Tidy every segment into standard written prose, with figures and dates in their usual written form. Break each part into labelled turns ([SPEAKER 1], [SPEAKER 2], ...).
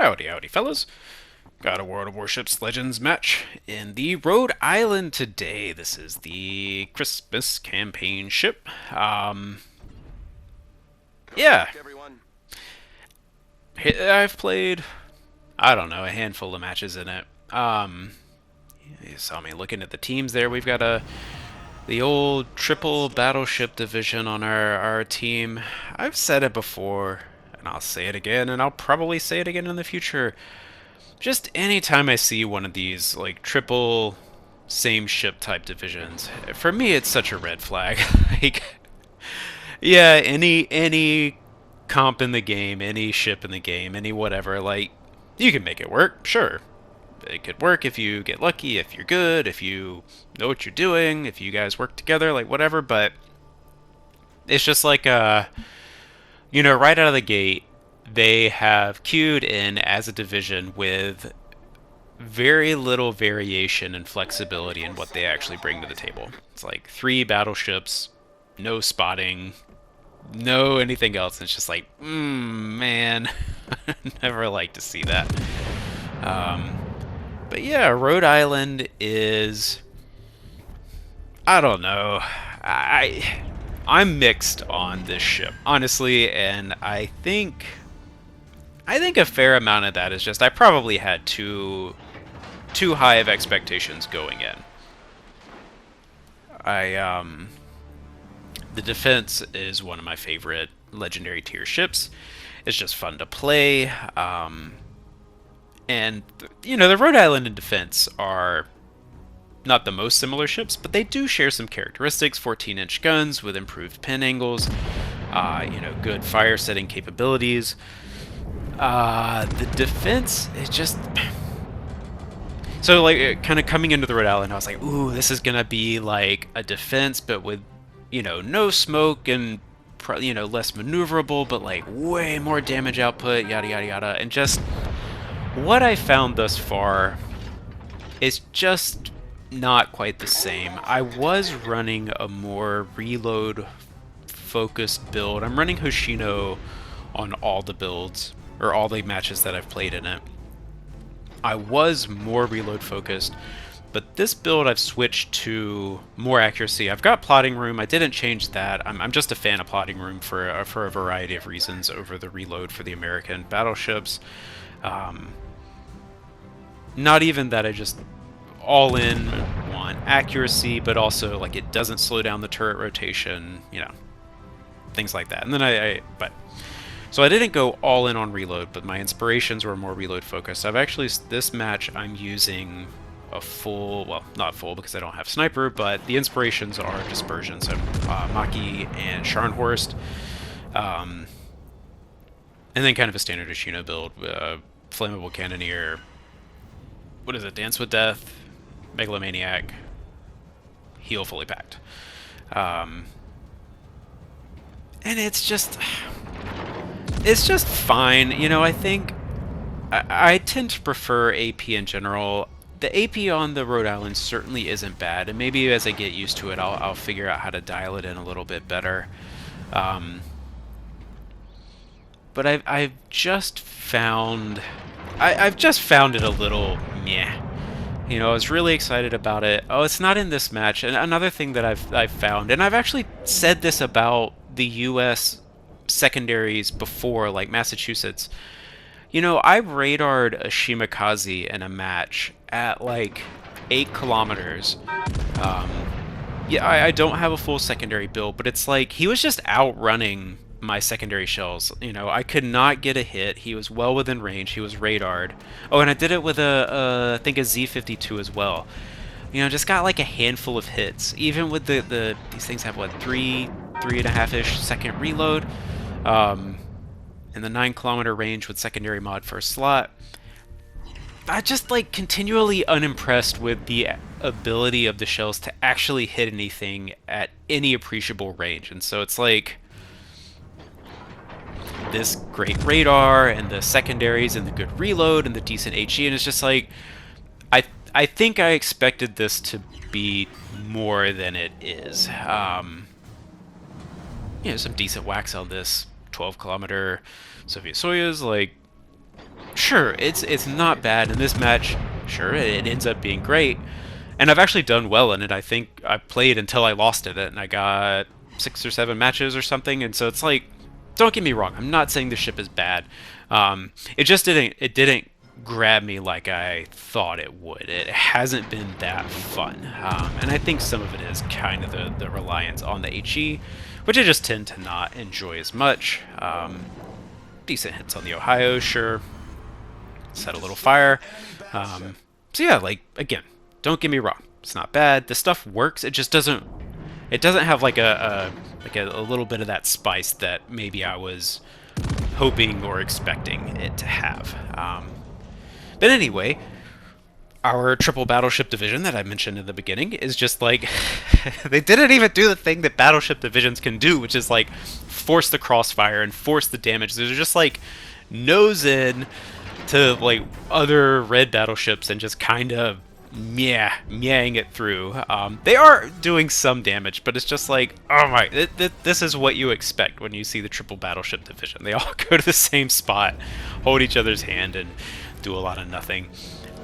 [SPEAKER 1] Howdy, howdy, fellas. Got a World of Warships Legends match in the Rhode Island today. This is the Christmas campaign ship. Yeah, I've played, I don't know, a handful of matches in it. You saw me looking at the teams there. We've got the old triple battleship division on our team. I've said it before, and I'll say it again, and I'll probably say it again in the future. Just anytime I see one of these like triple same ship type divisions, for me it's such a red flag. Like, yeah, any comp in the game, any ship in the game, any whatever, like you can make it work, sure. It could work if you get lucky, if you're good, if you know what you're doing, if you guys work together, like whatever, but it's just like right out of the gate, they have queued in as a division with very little variation and flexibility in what they actually bring to the table. It's like 3 battleships, no spotting, no anything else. It's just like, man, never like to see that. But yeah, Rhode Island is, I don't know. I'm mixed on this ship, honestly, and I think a fair amount of that is just I probably had too high of expectations going in. The defense is one of my favorite legendary tier ships. It's just fun to play. And the Rhode Island and defense are not the most similar ships, but they do share some characteristics. 14-inch guns with improved pin angles, good fire setting capabilities. The defense is just so like kind of coming into the Rhode Island. I was like, ooh, this is gonna be like a defense, but with no smoke and less maneuverable, but like way more damage output, yada yada yada. And just what I found thus far is just not quite the same. I was running a more reload focused build. I'm running Hoshino on all the builds, or all the matches that I've played in it. I was more reload focused, but this build I've switched to more accuracy. I've got plotting room. I didn't change that. I'm just a fan of plotting room for a variety of reasons over the reload for the American battleships. Not even that I just all in want accuracy, but also like it doesn't slow down the turret rotation, things like that. And then so I didn't go all in on reload, but my inspirations were more reload focused. This match I'm using a full, well, not full because I don't have sniper, but the inspirations are dispersion. So Maki and Scharnhorst, and then kind of a standard Ashino build, flammable cannoneer. What is it? Dance with Death, Megalomaniac, heal fully packed. And it's just fine. I think I tend to prefer AP in general. The AP on the Rhode Island certainly isn't bad, and maybe as I get used to it, I'll figure out how to dial it in a little bit better. But I've just found it a little meh. I was really excited about it. Oh, it's not in this match. And another thing that I've found, and I've actually said this about the U.S. secondaries before, like Massachusetts. I radared a Shimakaze in a match at like 8 kilometers. Yeah, I don't have a full secondary build, but it's like he was just outrunning my secondary shells. I could not get a hit. He was well within range. He was radared. Oh, and I did it with I think a Z52 as well. Just got like a handful of hits. Even with these things have what, 3.5-ish second reload, and the 9-kilometer range with secondary mod first slot. I just like continually unimpressed with the ability of the shells to actually hit anything at any appreciable range. And so it's like this great radar and the secondaries and the good reload and the decent HE, and it's just like I think I expected this to be more than it is. Some decent wax on this 12-kilometer Soviet Soyuz, like sure, it's not bad in this match. Sure, it ends up being great, and I've actually done well in it. I think I played until I lost it, and I got 6 or 7 matches or something. And so it's like, don't get me wrong, I'm not saying the ship is bad. It just didn't grab me like I thought it would. It hasn't been that fun, and I think some of it is kind of the reliance on the HE, which I just tend to not enjoy as much. Decent hits on the Ohio, sure. Set a little fire. So yeah, like, again, don't get me wrong, it's not bad. The stuff works. It just doesn't. It doesn't have like a little bit of that spice that maybe I was hoping or expecting it to have. But anyway, our triple battleship division that I mentioned in the beginning is just like they didn't even do the thing that battleship divisions can do, which is like force the crossfire and force the damage. They're just like nose in to like other red battleships and just kind of meowing it through. They are doing some damage, but it's just like, oh my, this is what you expect when you see the triple battleship division. They all go to the same spot, hold each other's hand, and do a lot of nothing.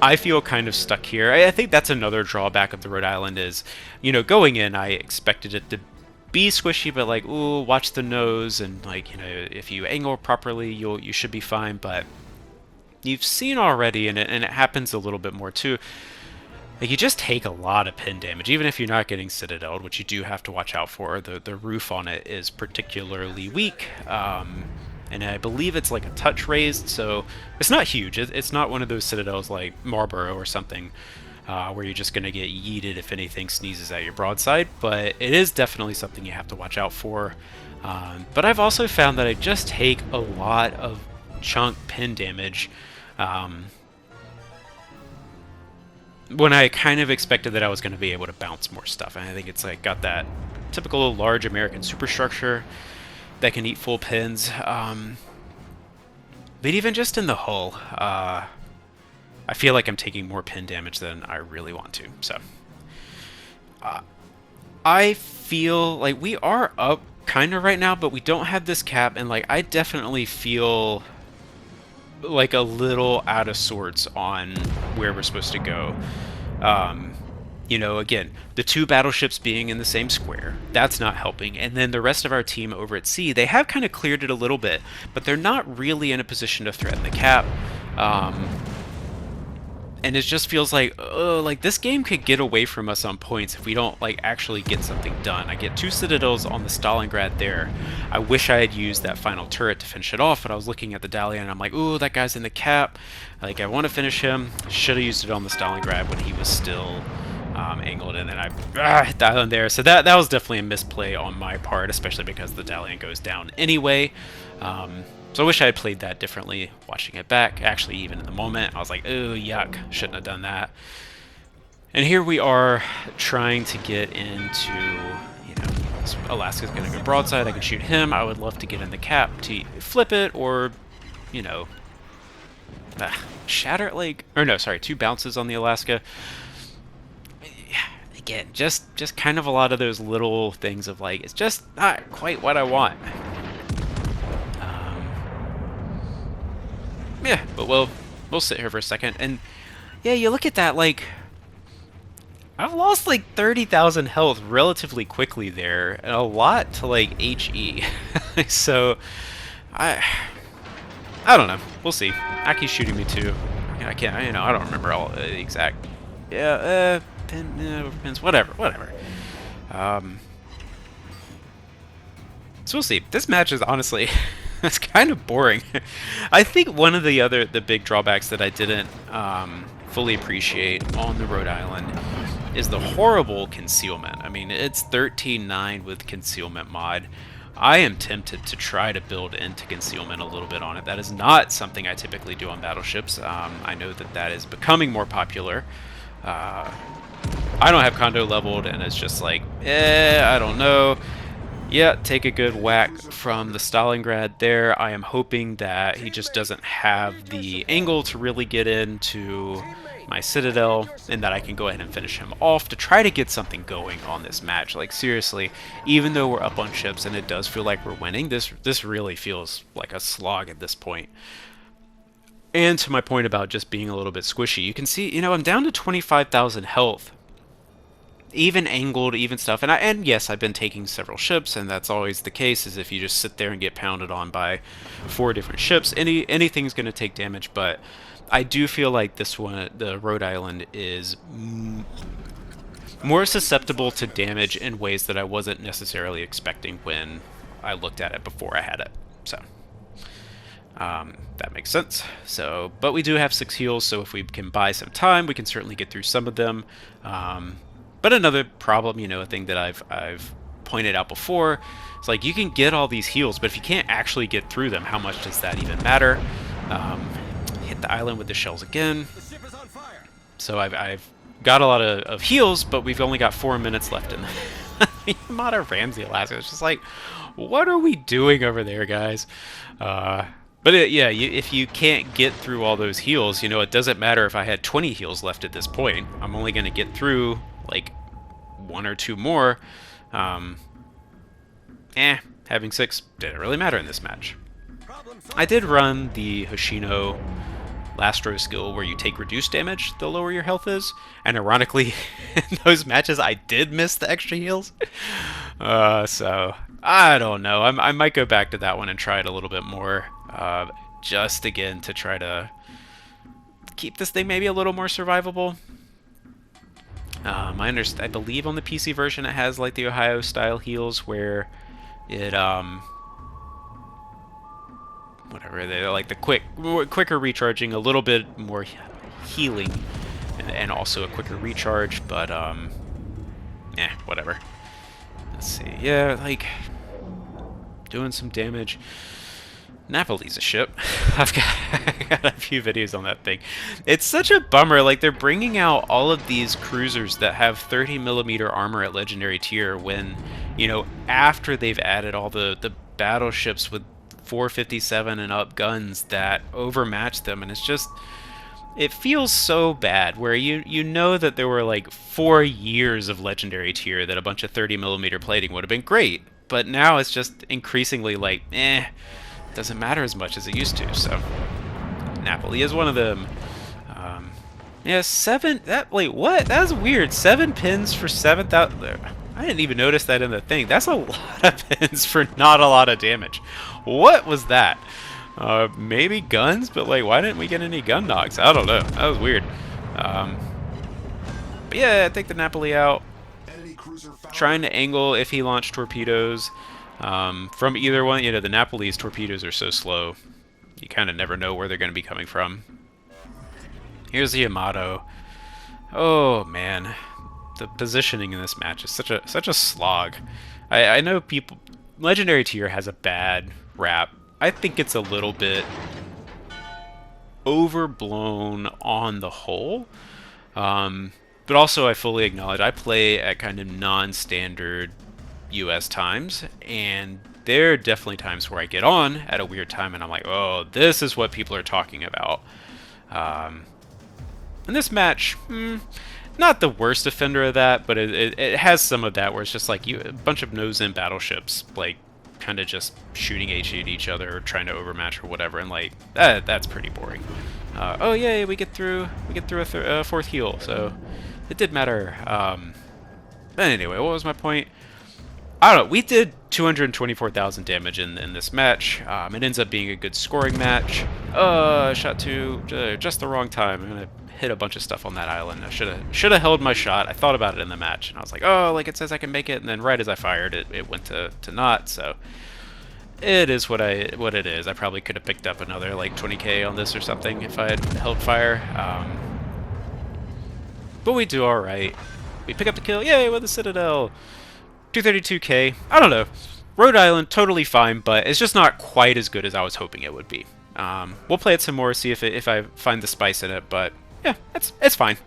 [SPEAKER 1] I feel kind of stuck here. I think that's another drawback of the Rhode Island is, you know, going in, I expected it to be squishy, but like, ooh, watch the nose, and like, you know, if you angle properly, you should be fine. But you've seen already, and it happens a little bit more too. Like, you just take a lot of pin damage, even if you're not getting citadeled, which you do have to watch out for. The roof on it is particularly weak, and I believe it's like a touch raised, so it's not huge. It's not one of those citadels like Marlborough or something, where you're just going to get yeeted if anything sneezes at your broadside, but it is definitely something you have to watch out for. But I've also found that I just take a lot of chunk pin damage, when I kind of expected that I was going to be able to bounce more stuff. And I think it's like got that typical large American superstructure that can eat full pins. But even just in the hull, I feel like I'm taking more pin damage than I really want to. So I feel like we are up kind of right now, but we don't have this cap, and like I definitely feel like a little out of sorts on where we're supposed to go. You know, again, the 2 battleships being in the same square, that's not helping. And then the rest of our team over at sea, they have kind of cleared it a little bit, but they're not really in a position to threaten the cap. And it just feels like, oh, like this game could get away from us on points if we don't like actually get something done. I get 2 citadels on the Stalingrad there. I wish I had used that final turret to finish it off, but I was looking at the Dalian and I'm like, ooh, that guy's in the cap. Like, I want to finish him. Should have used it on the Stalingrad when he was still angled, and then I hit the island there. So that was definitely a misplay on my part, especially because the Dalian goes down anyway. So I wish I had played that differently, watching it back. Actually, even in the moment, I was like, oh, yuck, shouldn't have done that. And here we are trying to get into, you know, Alaska's going to go broadside. I can shoot him. I would love to get in the cap to flip it, or, you know, shatter it, like, or no, sorry, 2 bounces on the Alaska. Again, just kind of a lot of those little things of like, it's just not quite what I want. Yeah, but we'll sit here for a second, and yeah, you look at that, like, I've lost like 30,000 health relatively quickly there, and a lot to like HE. So I don't know. We'll see. Aki's shooting me too. I can't. You know, I don't remember all the exact. Yeah, pins, whatever. So we'll see. This match is honestly, it's kind of boring. I think one of the big drawbacks that I didn't fully appreciate on the Rhode Island is the horrible concealment. I mean, it's 13.9 with concealment mod. I am tempted to try to build into concealment a little bit on it. That is not something I typically do on battleships. I know that is becoming more popular. I don't have condo leveled, and it's just like, I don't know. Yeah, take a good whack from the Stalingrad there. I am hoping that he just doesn't have the angle to really get into my Citadel, and that I can go ahead and finish him off to try to get something going on this match. Like, seriously, even though we're up on ships and it does feel like we're winning, this really feels like a slog at this point. And to my point about just being a little bit squishy, you can see, I'm down to 25,000 health. Even angled, even stuff, and yes, I've been taking several ships, and that's always the case. Is if you just sit there and get pounded on by 4 different ships, anything's going to take damage. But I do feel like this one, the Rhode Island, is more susceptible to damage in ways that I wasn't necessarily expecting when I looked at it before I had it. So that makes sense. So, but we do have 6 heals, so if we can buy some time, we can certainly get through some of them. But another problem, a thing that I've pointed out before, it's like you can get all these heals, but if you can't actually get through them, how much does that even matter? Hit the island with the shells again. So I've got a lot of heals, but we've only got 4 minutes left in the Yamada Ramsey Alaska. It's just like, what are we doing over there, guys? But if you can't get through all those heals, it doesn't matter if I had 20 heals left at this point. I'm only going to get through like 1 or 2 more. Having 6 didn't really matter in this match. I did run the Hoshino last row skill where you take reduced damage the lower your health is, and ironically in those matches I did miss the extra heals. So I don't know, I might go back to that one and try it a little bit more, just again to try to keep this thing maybe a little more survivable. I believe on the PC version it has like the Ohio style heals where it whatever, they're like the quicker recharging, a little bit more healing, and also a quicker recharge, but whatever. Let's see, like doing some damage. Napoli's a ship. I've got a few videos on that thing. It's such a bummer. Like, they're bringing out all of these cruisers that have 30mm armor at legendary tier when, after they've added all the battleships with 457 and up guns that overmatch them, and it's just, it feels so bad where you know that there were like 4 years of legendary tier that a bunch of 30mm plating would have been great, but now it's just increasingly like, doesn't matter as much as it used to. So Napoli is one of them. 7. Wait, what? That was weird. 7 pins for 7,000. I didn't even notice that in the thing. That's a lot of pins for not a lot of damage. What was that? Maybe guns, but like, why didn't we get any gun knocks? I don't know. That was weird. But yeah, take the Napoli out. Trying to angle if he launched torpedoes. From either one, the Napoli's torpedoes are so slow, you kind of never know where they're going to be coming from. Here's the Yamato. Oh man, the positioning in this match is such a slog. I know legendary tier has a bad rap. I think it's a little bit overblown on the whole. But also I fully acknowledge I play at kind of non-standard US times, and there are definitely times where I get on at a weird time and I'm like, oh, this is what people are talking about. In this match, not the worst offender of that, but it has some of that where it's just like a bunch of nose-in battleships, like kind of just shooting HE at each other or trying to overmatch or whatever, and like that's pretty boring. Oh yay, we get through a 4th heal, so it did matter. But anyway, what was my point? I don't know, we did 224,000 damage in this match. It ends up being a good scoring match. Shot just the wrong time. I'm gonna hit a bunch of stuff on that island. I should have held my shot. I thought about it in the match, and I was like, oh, like it says I can make it, and then right as I fired it, it went to not, so it is what it is. I probably could have picked up another like 20k on this or something if I had held fire. But we do alright. We pick up the kill, yay, with the Citadel. 232k. I don't know. Rhode Island, totally fine, but it's just not quite as good as I was hoping it would be. We'll play it some more, see if I find the spice in it, but yeah, it's fine.